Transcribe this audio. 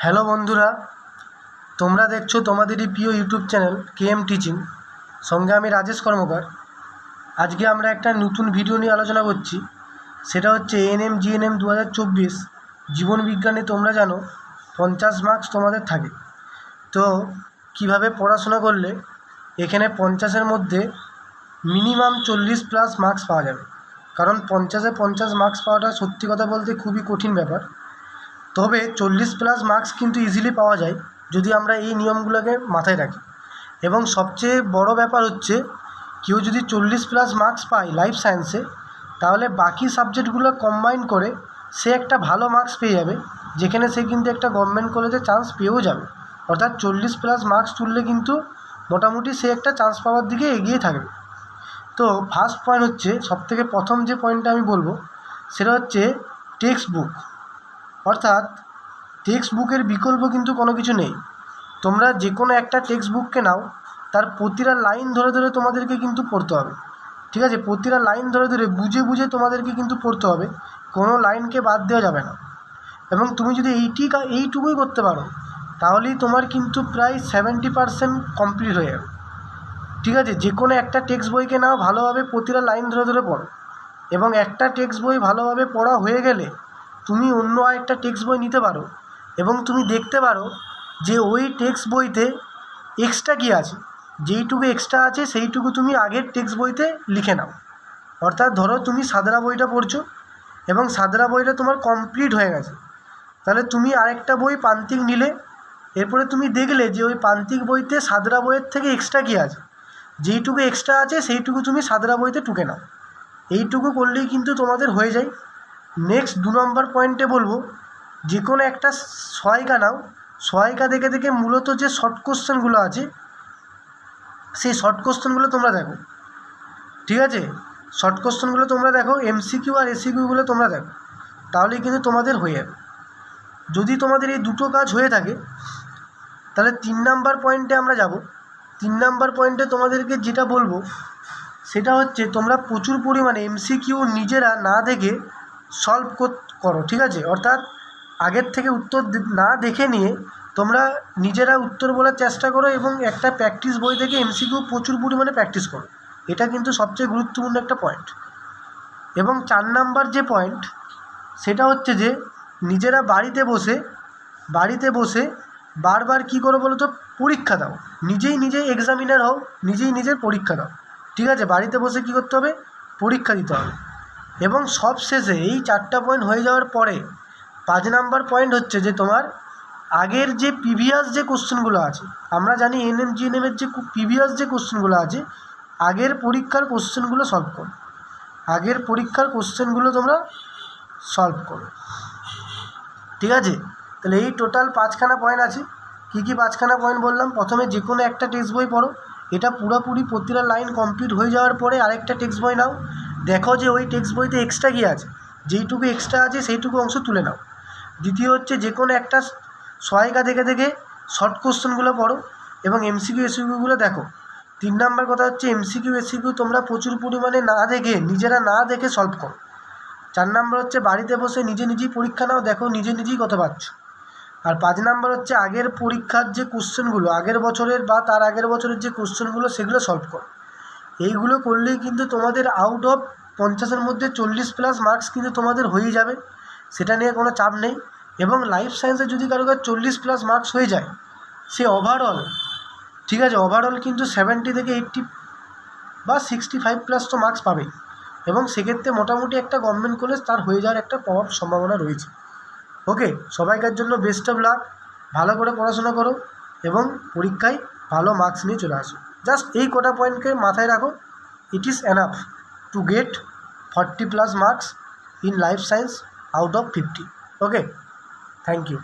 Hello বন্ধুরা, তোমরা দেখছো তোমাদেরই প্রিয় ইউটিউব চ্যানেল কেএম টিচিং। সঙ্গে আমি রাজেশ কর্মকার। আজকে আমরা একটা নতুন ভিডিও নিয়ে আলোচনা করছি। সেটা হচ্ছে এএনএম জিএনএম 2024 জীবন বিজ্ঞানে। তোমরা জানো 50 মার্কস তোমাদের থাকে। তো কিভাবে পড়াশোনা করলে এখানে 50-এর মধ্যে মিনিমাম 40+ মার্কস পাওয়া যাবে। কারণ 50-এ 50 মার্কস পাওয়াটা সত্যি কথা বলতে খুবই কঠিন ব্যাপার। তবে 40+ মার্কস কিন্তু ইজিলি পাওয়া যায় যদি আমরা এই নিয়মগুলোকে মাথায় রাখি। এবং সবচেয়ে বড় ব্যাপার হচ্ছে, কেউ যদি 40+ মার্কস পায় লাইফ সায়েন্সে, তাহলে বাকি সাবজেক্টগুলো কম্বাইন করে সে একটা ভালো মার্কস পেয়ে যাবে, যেখানে সে কিন্তু একটা গভর্নমেন্ট কলেজে চান্স পেয়েও যাবে। অর্থাৎ 40+ মার্কস তুললে কিন্তু মোটামুটি সে একটা চান্স পাওয়ার দিকে এগিয়ে থাকবে। তো ফার্স্ট পয়েন্ট হচ্ছে, সবথেকে প্রথম যে পয়েন্টটা আমি বলবো সেটা হচ্ছে টেক্সট বুক। অর্থাৎ টেক্সট বুকের বিকল্প কিন্তু কোনো কিছু নেই। তোমরা যে কোনো একটা টেক্সট বুককে নাও, তার প্রতিটা লাইন ধরে ধরে তোমাদেরকে কিন্তু পড়তে হবে। ঠিক আছে, প্রতিটা লাইন ধরে ধরে বুঝে বুঝে তোমাদেরকে কিন্তু পড়তে হবে, কোনো লাইনকে বাদ দেওয়া যাবে না। এবং তুমি যদি এইটুকুই করতে পারো, তাহলেই তোমার কিন্তু প্রায় 70% কমপ্লিট হয়ে যাবে। ঠিক আছে, যে কোনো একটা টেক্সট বইকে নাও, ভালোভাবে প্রতিটা লাইন ধরে ধরে পড়ো। এবং একটা টেক্সট বই ভালোভাবে পড়া হয়ে গেলে তুমি অন্য আরেকটা টেক্সট বই নিতে পারো এবং তুমি দেখতে পারো যে ওই টেক্সট বইতে এক্সট্রা কী আছে। যেইটুকু এক্সট্রা আছে সেইটুকু তুমি আগের টেক্সট বইতে লিখে নাও। অর্থাৎ ধরো তুমি সাদরা বইটা পড়ছো এবং সাদরা বইটা তোমার কমপ্লিট হয়ে গেছে, তাহলে তুমি আরেকটা বই প্রান্তিক নিলে। এরপরে তুমি দেখলে যে ওই প্রান্তিক বইতে সাদরা বইয়ের থেকে এক্সট্রা কী আছে, যেইটুকু এক্সট্রা আছে সেইটুকু তুমি সাদরা বইতে টুকে নাও। এইটুকু করলেই কিন্তু তোমাদের হয়ে যায়। নেক্সট 2 নম্বর পয়েন্টে বলবো, যে কোনো একটা সহায়িকা নাও। সহায়িকা দেখে দেখে মূলত যে শর্ট কোশ্চেনগুলো আছে সেই শর্ট কোশ্চেনগুলো তোমরা দেখো। ঠিক আছে, শর্ট কোশ্চেনগুলো তোমরা দেখো, এমসিকিউ আর এসিকিউগুলো তোমরা দেখো, তাহলেই কিন্তু তোমাদের হয়ে যাবে। যদি তোমাদের এই দুটো কাজ হয়ে থাকে, তাহলে 3 নাম্বার পয়েন্টে আমরা যাব। 3 নাম্বার পয়েন্টে তোমাদেরকে যেটা বলবো সেটা হচ্ছে, তোমরা প্রচুর পরিমাণে এমসিকিউ নিজেরা না দেখে সলভ করো। ঠিক আছে, অর্থাৎ আগের থেকে উত্তর না দেখে নিয়ে তোমরা নিজেরা উত্তর বলার চেষ্টা করো এবং একটা প্র্যাকটিস বই থেকে এমসিকিউ প্রচুর পরিমাণে প্র্যাকটিস করো। এটা কিন্তু সবচেয়ে গুরুত্বপূর্ণ একটা পয়েন্ট। এবং 4 নাম্বার যে পয়েন্ট সেটা হচ্ছে যে, নিজেরা বাড়িতে বসে বারবার কী করো বলো তো, পরীক্ষা দাও। নিজেই এক্সামিনার হও, নিজের পরীক্ষা দাও। ঠিক আছে, বাড়িতে বসে কী করতে হবে, পরীক্ষা দিতে হবে। এবং সব শেষে এই 4টা পয়েন্ট হয়ে যাওয়ার পরে 5 নাম্বার পয়েন্ট হচ্ছে যে, তোমার আগের যে প্রিভিয়াস যে কোশ্চেনগুলো আছে, আমরা জানি এএনএম জিএনএমের যে প্রিভিয়াস যে কোশ্চেনগুলো আছে, আগের পরীক্ষার কোশ্চেনগুলো সলভ করো। আগের পরীক্ষার কোশ্চেনগুলো তোমরা সলভ করো। ঠিক আছে, তাহলে এই টোটাল 5খানা পয়েন্ট আছে। কী 5খানা পয়েন্ট বললাম? প্রথমে যে কোনো একটা টেক্সট বই পড়ো, এটা পুরোপুরি প্রতিটা লাইন কমপ্লিট হয়ে যাওয়ার পরে আরেকটা টেক্সট বই নাও, দেখো যে ওই টেক্সট বইতে এক্সট্রা কী আছে, যেইটুকু এক্সট্রা আছে সেইটুকু অংশ তুলে নাও। দ্বিতীয় হচ্ছে, যে কোনো একটা সহায়িকা দেখে দেখে শর্ট কোশ্চেনগুলো পড়ো এবং এমসিকিউ এসিকিউগুলো দেখো। 3 নাম্বার কথা হচ্ছে, এমসিকিউ এসিকিউ তোমরা প্রচুর পরিমাণে নিজেরা না দেখে সলভ করো। 4 নাম্বার হচ্ছে, বাড়িতে বসে নিজেই পরীক্ষা নাও, দেখো নিজেই কত পাচ্ছ। আর 5 নাম্বার হচ্ছে, আগের পরীক্ষার যে কোশ্চেনগুলো, আগের বছরের বা তার আগের বছরের যে কোশ্চেনগুলো, সেগুলো সলভ করো। এইগুলো করলেই কিন্তু তোমাদের আউট অফ 50-এর মধ্যে 40+ মার্কস কিন্তু তোমাদের হয়েই যাবে, সেটা নিয়ে কোনো চাপ নেই। এবং লাইফ সায়েন্সে যদি কারো 40+ মার্কস হয়ে যায়, সে ওভারঅল, ঠিক আছে, ওভারঅল কিন্তু 70 থেকে 80 বা 65+ তো মার্কস পাবেই। এবং সেক্ষেত্রে মোটামুটি একটা গভর্নমেন্ট কলেজ তার হয়ে যাওয়ার একটা সম্ভাবনা রয়েছে। ওকে, সবাইকার জন্য বেস্ট অফ লাক। ভালো করে পড়াশোনা করো এবং পরীক্ষায় ভালো মার্কস নিয়ে চলে আসো। জাস্ট এই কটা পয়েন্টকে মাথায় রাখো, it is enough to get 40+ marks in life science out of 50। Okay, thank you.